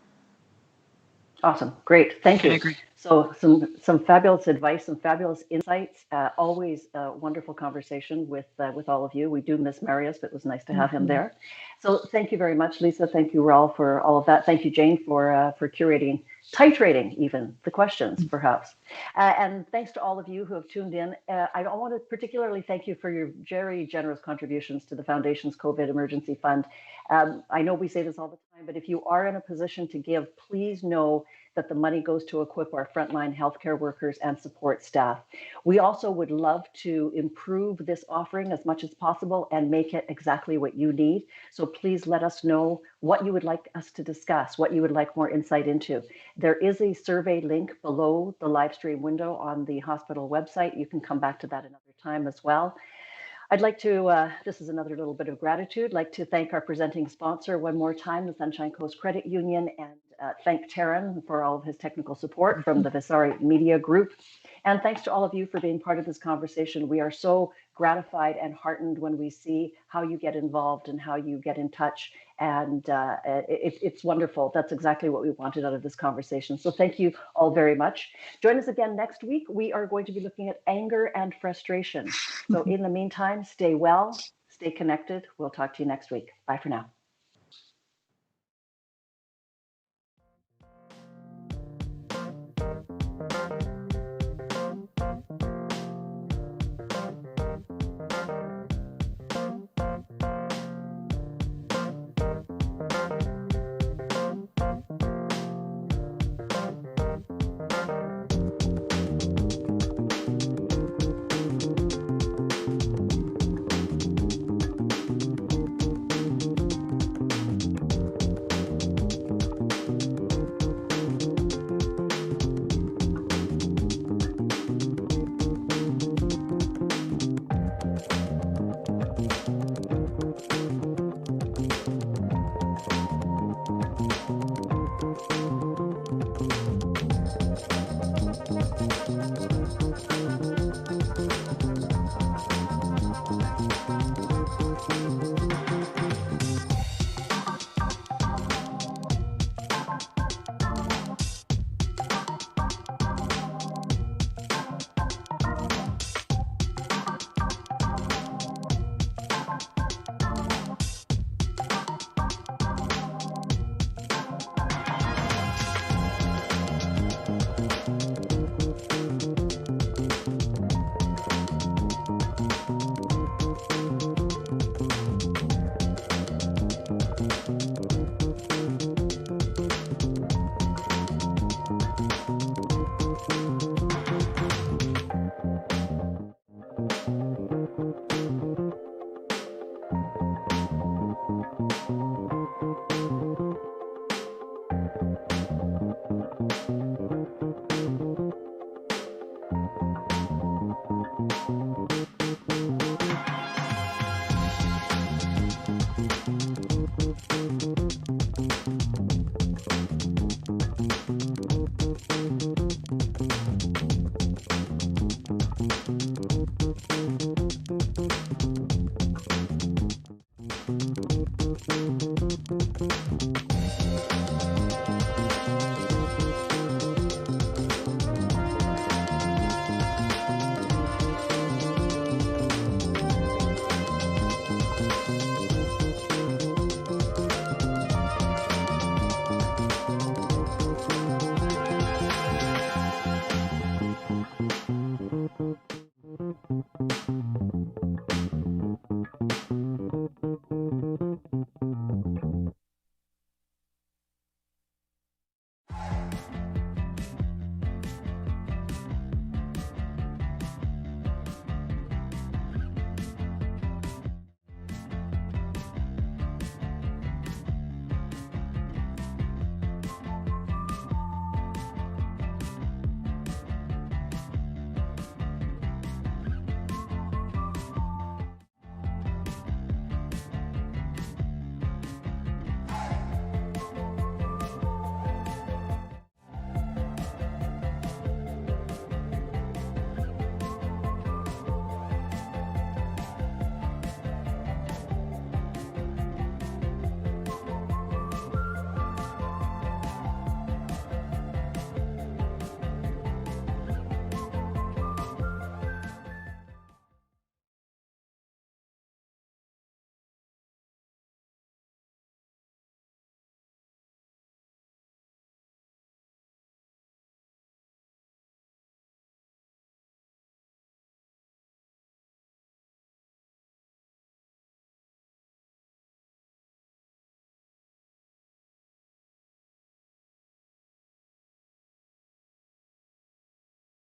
Awesome. Great. Thank you. I agree. So some fabulous advice, some fabulous insights. Always a wonderful conversation with all of you. We do miss Marius, but it was nice to have him there. So thank you very much, Lisa. Thank you, Raul, for all of that. Thank you, Jane, for curating, titrating even the questions, perhaps. And thanks to all of you who have tuned in. I want to particularly thank you for your very generous contributions to the Foundation's COVID Emergency Fund. I know we say this all the time, but if you are in a position to give, please know that the money goes to equip our frontline healthcare workers and support staff. We also would love to improve this offering as much as possible and make it exactly what you need. So please let us know what you would like us to discuss, what you would like more insight into. There is a survey link below the live stream window on the hospital website. You can come back to that another time as well. I'd like to, this is another little bit of gratitude, like to thank our presenting sponsor one more time, the Sunshine Coast Credit Union, and thank Taryn for all of his technical support from the Vasari Media Group. And thanks to all of you for being part of this conversation. We are so gratified and heartened when we see how you get involved and how you get in touch. And it's wonderful. That's exactly what we wanted out of this conversation. So thank you all very much. Join us again next week. We are going to be looking at anger and frustration. So in the meantime, stay well, stay connected. We'll talk to you next week. Bye for now.